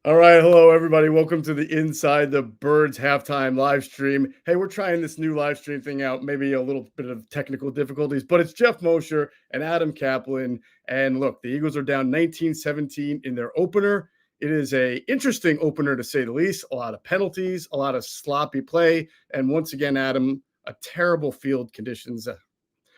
All right, hello everybody. Welcome to the Inside the Birds halftime live stream. Hey, we're trying this new live stream thing out. Maybe a little bit of technical difficulties, but it's Geoff Mosher and Adam Caplan. And look, the Eagles are down 19-17 in their opener. It is a interesting opener to say the least. A lot of penalties, a lot of sloppy play, and once again, Adam, a terrible field conditions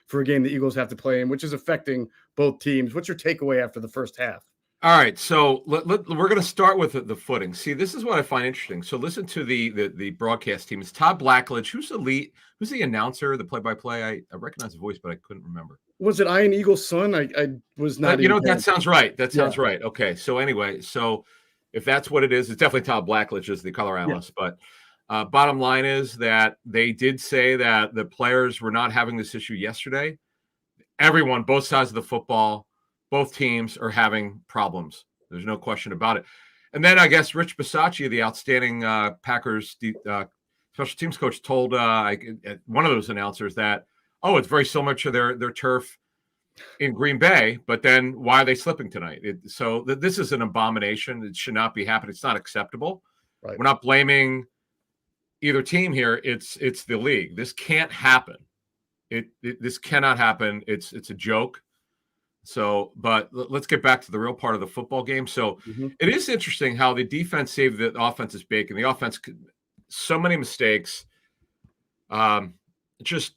for a game the Eagles have to play in, which is affecting both teams. What's your takeaway after the first half? All right, so we're going to start with the footing. See, this is what I find interesting. So listen to the broadcast team. It's Todd Blackledge. Who's the announcer, the play-by-play? I recognize the voice, but I couldn't remember. Was it Ian Eagle's son? I was not. That sounds right. That sounds right. Okay, so anyway, if that's what it is, it's definitely Todd Blackledge is the color analyst. Yeah. But bottom line is that they did say that the players were not having this issue yesterday. Everyone, both sides of the football, both teams are having problems. There's no question about it. And then I guess Rich Bisaccia, the outstanding Packers special teams coach, told one of those announcers that, it's very similar to their turf in Green Bay, but then why are they slipping tonight? This is an abomination. It should not be happening. It's not acceptable. Right. We're not blaming either team here. It's the league. This can't happen. This cannot happen. It's a joke. So, but let's get back to the real part of the football game. So It is interesting how the defense saved the offense's bacon. The offense, so many mistakes, just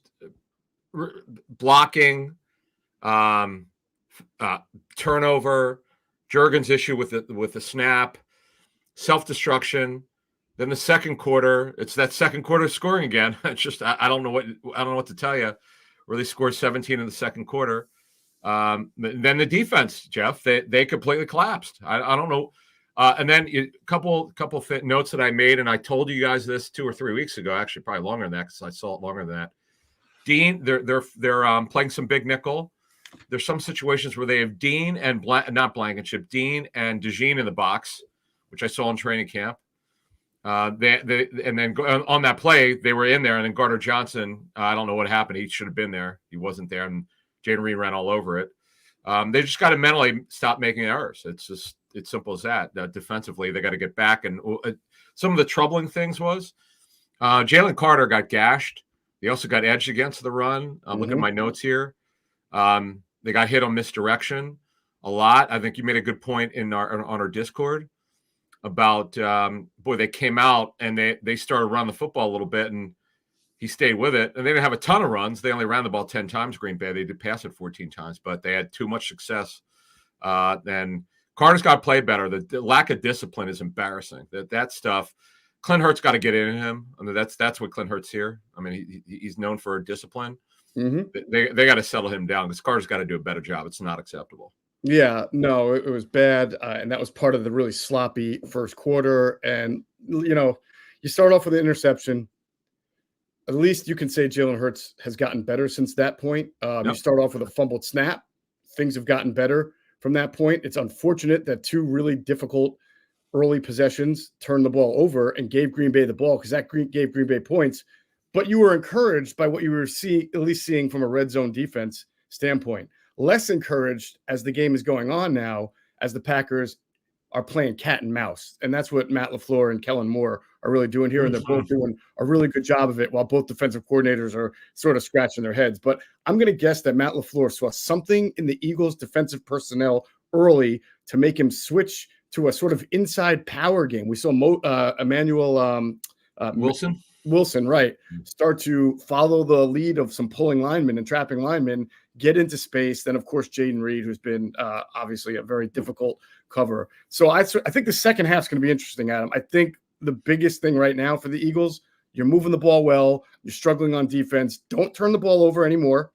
blocking, turnover, Jurgens' issue with the snap, self-destruction. Then the second quarter, it's that second quarter scoring again. It's just I don't know what to tell you. Where they scored 17 in the second quarter. Then the defense, Geoff, they completely collapsed. I don't know. And then a couple notes that I made, and I told you guys this 2 or 3 weeks ago, actually probably longer than that because I saw it longer than that. Dean, they're playing some big nickel. There's some situations where they have Dean and Dean and DeJean in the box, which I saw in training camp. And then on that play, they were in there, and then Gardner Johnson, I don't know what happened. He should have been there. He wasn't there, and Jaden Reed ran all over it. They just got to mentally stop making errors. It's simple as that. Defensively, they got to get back. And some of the troubling things was Jalen Carter got gashed. They also got edged against the run. Look at my notes here. They got hit on misdirection a lot. I think you made a good point on our Discord about they came out and they started running the football a little bit, and he stayed with it. And they didn't have a ton of runs. They only ran the ball 10 times, Green Bay. They did pass it 14 times, but they had too much success. And Carter's got to play better. The lack of discipline is embarrassing. That stuff, Clint Hurts got to get in him. I mean, that's what Clint Hurts here. I mean, he's known for discipline. They got to settle him down because Carter's got to do a better job. It's not acceptable. Yeah, no, it was bad. And that was part of the really sloppy first quarter. And, you start off with an interception. At least you can say Jalen Hurts has gotten better since that point. You start off with a fumbled snap. Things have gotten better from that point. It's unfortunate that 2 really difficult early possessions turned the ball over and gave Green Bay the ball because that gave Green Bay points. But you were encouraged by what you were seeing from a red zone defense standpoint. Less encouraged as the game is going on now, as the Packers are playing cat and mouse. And that's what Matt LaFleur and Kellen Moore are really doing here. And they're both doing a really good job of it while both defensive coordinators are sort of scratching their heads. But I'm going to guess that Matt LaFleur saw something in the Eagles defensive personnel early to make him switch to a sort of inside power game. We saw Emmanuel Wilson, right, start to follow the lead of some pulling linemen and trapping linemen, get into space. Then, of course, Jaden Reed, who's been obviously a very difficult cover. So I think the second half is going to be interesting, Adam. I think the biggest thing right now for the Eagles, you're moving the ball well. You're struggling on defense. Don't turn the ball over anymore,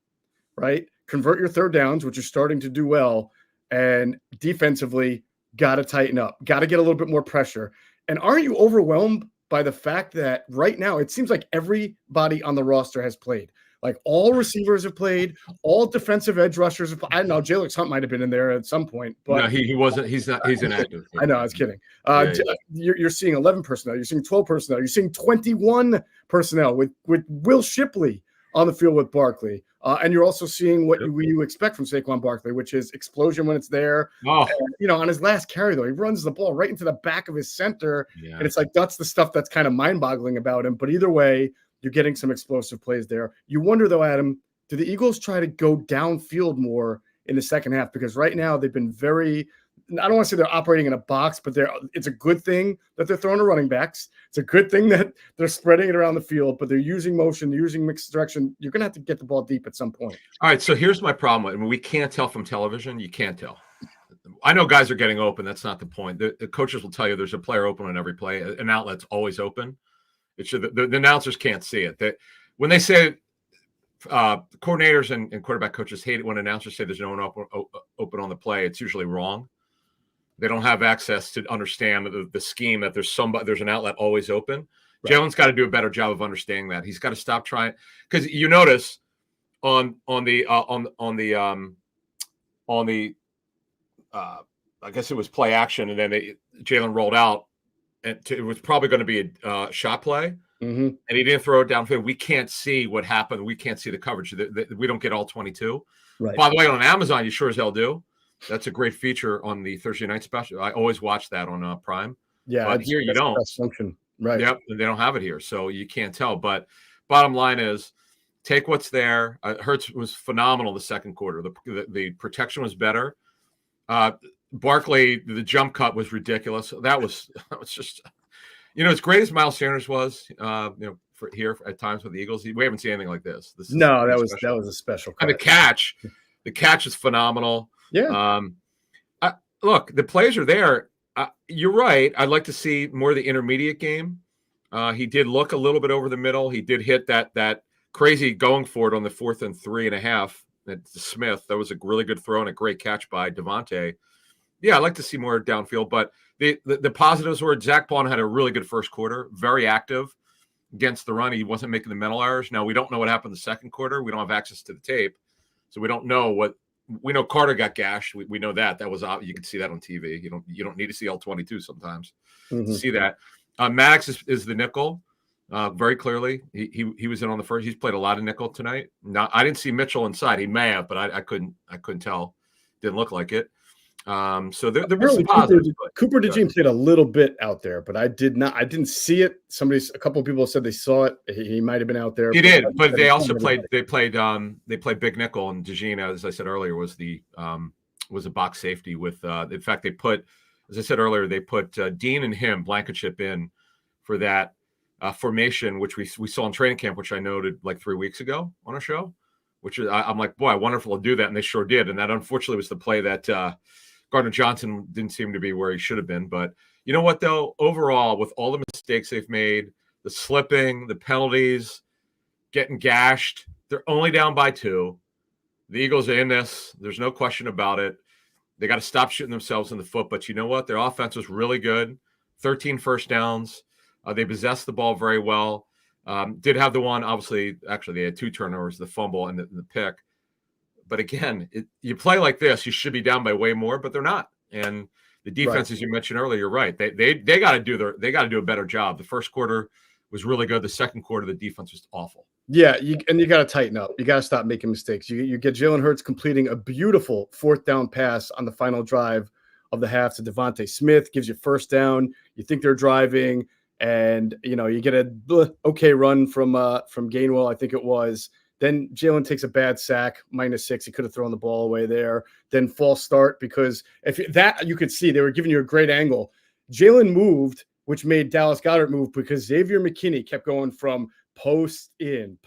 right? Convert your third downs, which you're starting to do well. And defensively, got to tighten up. Got to get a little bit more pressure. And aren't you overwhelmed by the fact that right now it seems like everybody on the roster has played? Like all receivers have played, all defensive edge rushers have played. I don't know, Jalen Hunt might have been in there at some point, but no, he wasn't. He's not. He's inactive. I know. I was kidding. You're seeing 11 personnel. You're seeing 12 personnel. You're seeing 21 personnel with Will Shipley on the field with Barkley. And you're also seeing what you expect from Saquon Barkley, which is explosion when it's there. Oh, And, on his last carry, though, he runs the ball right into the back of his center. yeah. And it's like, that's the stuff that's kind of mind-boggling about him. But either way, you're getting some explosive plays there. You wonder, though, Adam, do the Eagles try to go downfield more in the second half? Because right now they've been very – I don't want to say they're operating in a box, but it's a good thing that they're throwing to running backs. It's a good thing that they're spreading it around the field, but they're using motion, they're using mixed direction. You're going to have to get the ball deep at some point. All right, so here's my problem. I mean, we can't tell from television. You can't tell. I know guys are getting open. That's not the point. The coaches will tell you there's a player open on every play. An outlet's always open. It should, the announcers can't see it. When they say coordinators and quarterback coaches hate it when announcers say there's no one open on the play, it's usually wrong. They don't have access to understand the scheme that there's an outlet always open. Right. Jalen's got to do a better job of understanding that. He's got to stop trying, because you notice on the I guess it was play action, and then Jalen rolled out, and it was probably going to be a shot play, and he didn't throw it downfield. We can't see what happened. We can't see the coverage. We don't get all 22. Right. By the way, on Amazon, you sure as hell do. That's a great feature on the Thursday night special. I always watch that on Prime. Yeah, but here you don't. Function. Right. Yep, they don't have it here, so you can't tell. But bottom line is, take what's there. Hurts was phenomenal the second quarter. The protection was better. Barkley, the jump cut was ridiculous. That was just, as great as Miles Sanders was, for here at times with the Eagles, we haven't seen anything like this. That was a special cut. And the catch is phenomenal. Yeah. Look, the plays are there. You're right. I'd like to see more of the intermediate game. He did look a little bit over the middle. He did hit that crazy going for it on the 4th and 3.5 at Smith. That was a really good throw and a great catch by Devontae. Yeah, I'd like to see more downfield. But the positives were Zach Bond had a really good first quarter, very active against the run. He wasn't making the mental errors. Now, we don't know what happened in the second quarter. We don't have access to the tape, so we don't know what. We know Carter got gashed. We know that. That was you can see that on TV. You don't need to see all 22 sometimes to see that. Maddox is the nickel, very clearly. He was in on the first. He's played a lot of nickel tonight. Now I didn't see Mitchell inside. He may have, but I couldn't tell. Didn't look like it. So there was some positives. Cooper DeJean played a little bit out there, but I didn't see it. A couple of people said they saw it. He might have been out there. He did, but they also played. They played big nickel, and DeJean, as I said earlier, was a box safety with. In fact, they put, as I said earlier, they put Dean and him Blankenship in for that formation, which we saw in training camp, which I noted like 3 weeks ago on a show. Which I'm like, boy, I wonder if they'll do that, and they sure did. And that unfortunately was the play that. Gardner Johnson didn't seem to be where he should have been. But you know what, though? Overall, with all the mistakes they've made, the slipping, the penalties, getting gashed, they're only down by 2. The Eagles are in this. There's no question about it. They got to stop shooting themselves in the foot. But you know what? Their offense was really good. 13 first downs. They possessed the ball very well. Did have the one, obviously, actually, they had 2 turnovers, the fumble and the pick. But again, you play like this, you should be down by way more, but they're not. And the defense, as you mentioned earlier, you're right. They got to do a better job. The first quarter was really good. The second quarter, the defense was awful. Yeah, you got to tighten up. You got to stop making mistakes. You get Jalen Hurts completing a beautiful 4th down pass on the final drive of the half to Devontae Smith, gives you first down. You think they're driving, and you get a okay run from Gainwell, I think it was. Then Jalen takes a bad sack, -6. He could have thrown the ball away there. Then false start, because you could see they were giving you a great angle. Jalen moved, which made Dallas Goedert move, because Xavier McKinney kept going from post in.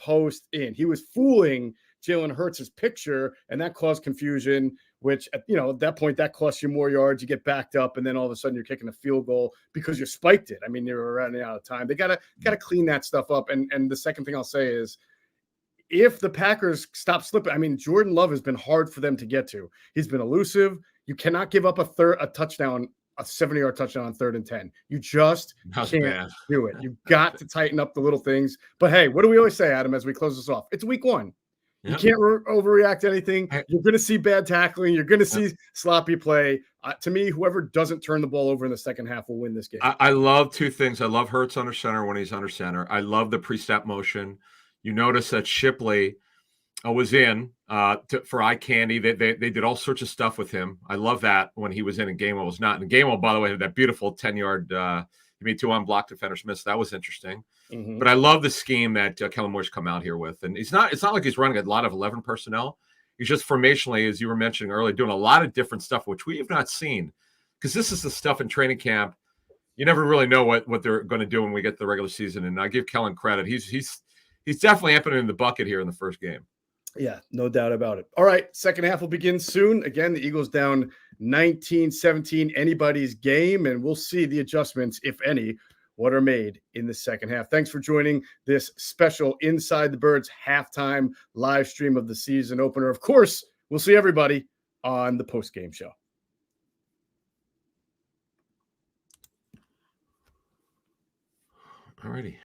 He was fooling Jalen Hurts' picture, and that caused confusion, which, at that point, that costs you more yards. You get backed up, and then all of a sudden you're kicking a field goal because you spiked it. I mean, they were running out of time. They gotta clean that stuff up. And the second thing I'll say is, if the Packers stop slipping, I mean, Jordan Love has been hard for them to get to. He's been elusive. You cannot give up a 70-yard touchdown on 3rd and 10. You just can't do it. You've got to tighten up the little things. But hey, what do we always say, Adam, as we close this off? It's week 1. You can't overreact to anything. You're going to see bad tackling. You're going to see sloppy play. To me, whoever doesn't turn the ball over in the second half will win this game. I love 2 things. I love Hurts under center when he's under center. I love the pre-snap motion. You notice that Shipley was in for eye candy. They did all sorts of stuff with him. I love that when he was in and Gainwell was not. And Gainwell, by the way, had that beautiful 10-yard. He made 2 unblocked defenders miss. That was interesting. Mm-hmm. But I love the scheme that Kellen Moore's come out here with. And it's not like he's running a lot of 11 personnel. He's just formationally, as you were mentioning earlier, doing a lot of different stuff, which we have not seen. Because this is the stuff in training camp. You never really know what they're going to do when we get to the regular season. And I give Kellen credit. He's definitely amping it in the bucket here in the first game. Yeah, no doubt about it. All right, second half will begin soon. Again, the Eagles down 19-17, anybody's game, and we'll see the adjustments, if any, what are made in the second half. Thanks for joining this special Inside the Birds halftime live stream of the season opener. Of course, we'll see everybody on the post-game show. All righty.